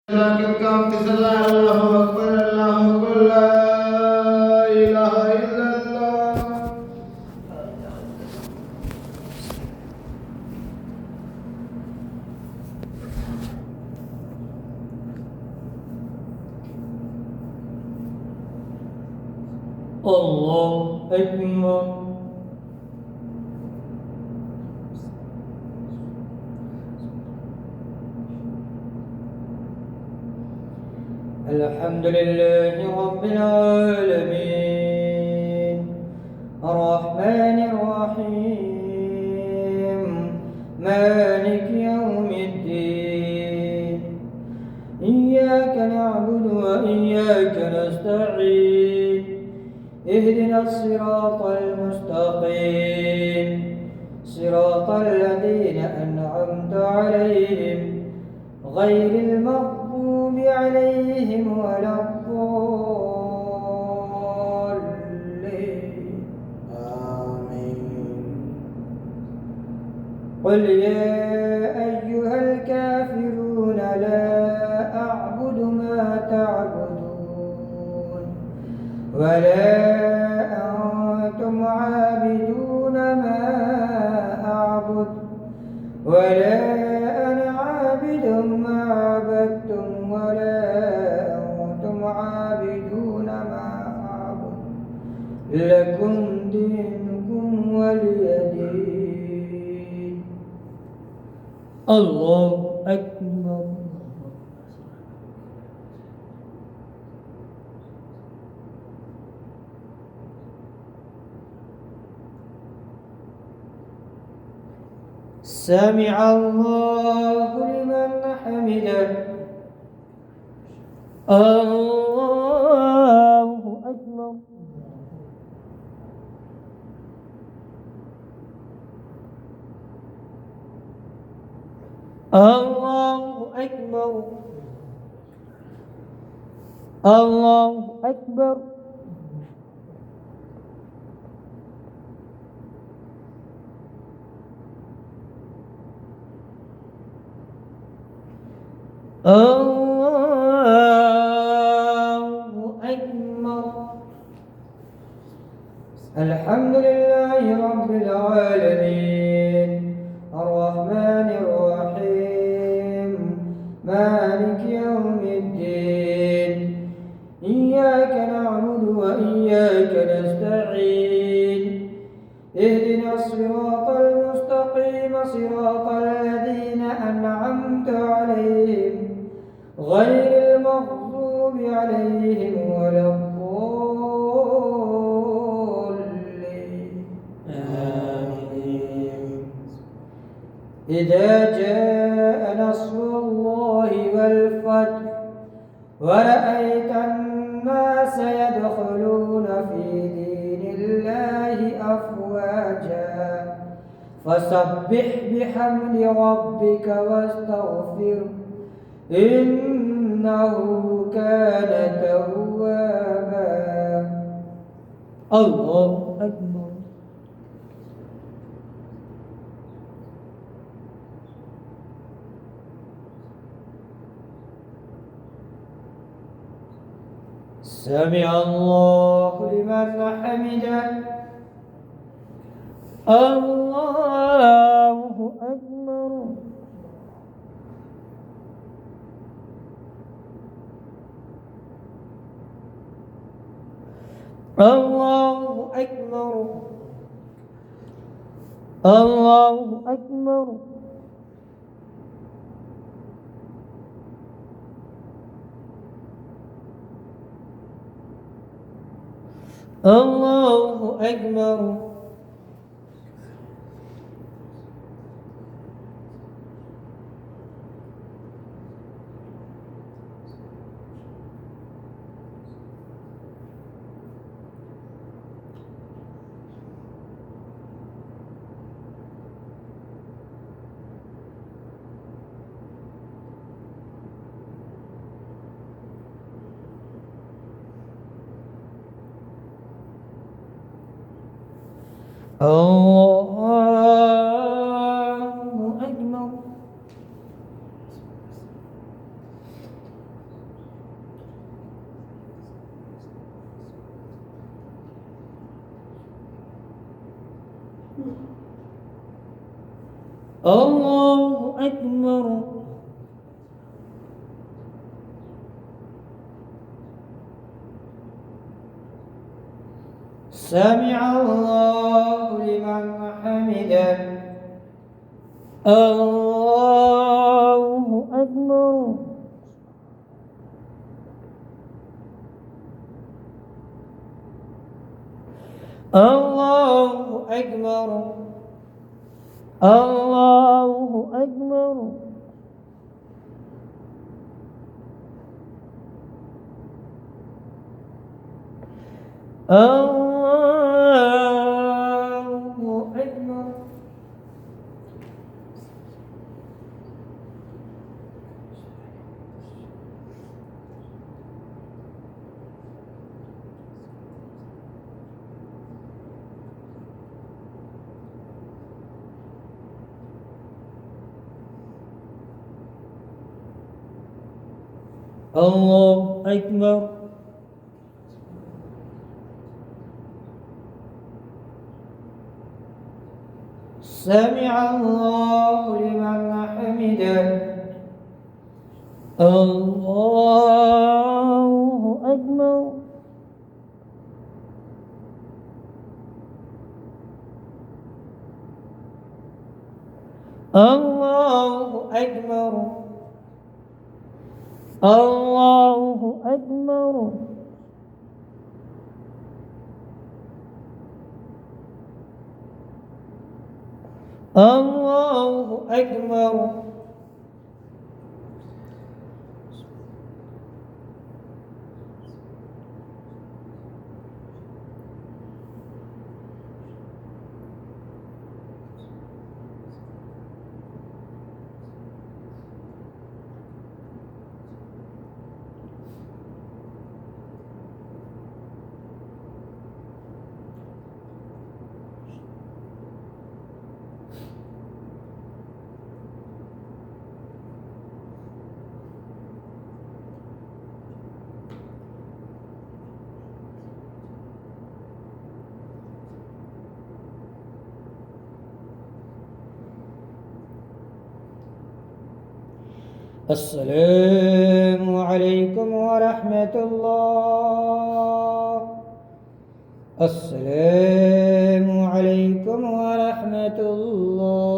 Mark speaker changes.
Speaker 1: لكن كم تسلى الله أكبر الله أكبر لا إله إلا الله.
Speaker 2: الله أكبر. الحمد لله رب العالمين الرحمن الرحيم مالك يوم الدين إياك نعبد وإياك نستعين اهدنا الصراط المستقيم صراط الذين أنعمت عليهم غير المغضوب عليهم ولا الضالين
Speaker 1: آمين.
Speaker 2: قل يا أيها الكافرون لا أعبد ما تعبدون ولا أنتم عابدون ما أعبد ولا أنا عابد ما عبدتم ولا أنتم عابدون ما أعبد لكم دينكم ولي دين. الله أكبر. سمع الله لمن حمده. الله أكبر. الله أكبر. الله أكبر. الله أكبر. الحمد لله رب العالمين الرحمن الرحيم مالك يوم الدين إياك نعبد وإياك نستعين اهدنا الصراط المستقيم صراط الذين أنعمت عليهم غير المغضوب عليهم ولا الضالين
Speaker 1: آمين.
Speaker 2: إذا جاء نصر الله والفتح ورأيت الناس يدخلون في دين الله أفواجا فسبح بحمد ربك واستغفره إنه كان توابا. الله أكبر. سمع الله لمن حمده. الله أكبر. الله أكبر. الله أكبر. الله أكبر. الله أكبر. الله أكبر. سمع الله لمن حمده. الله أكبر. الله أكبر. الله أكبر. الله أكبر. الله أكبر. سمع الله لمن حمده. الله أكبر. الله أكبر. الله أكبر. الله أكبر. السلام عليكم ورحمة الله. السلام عليكم ورحمة الله.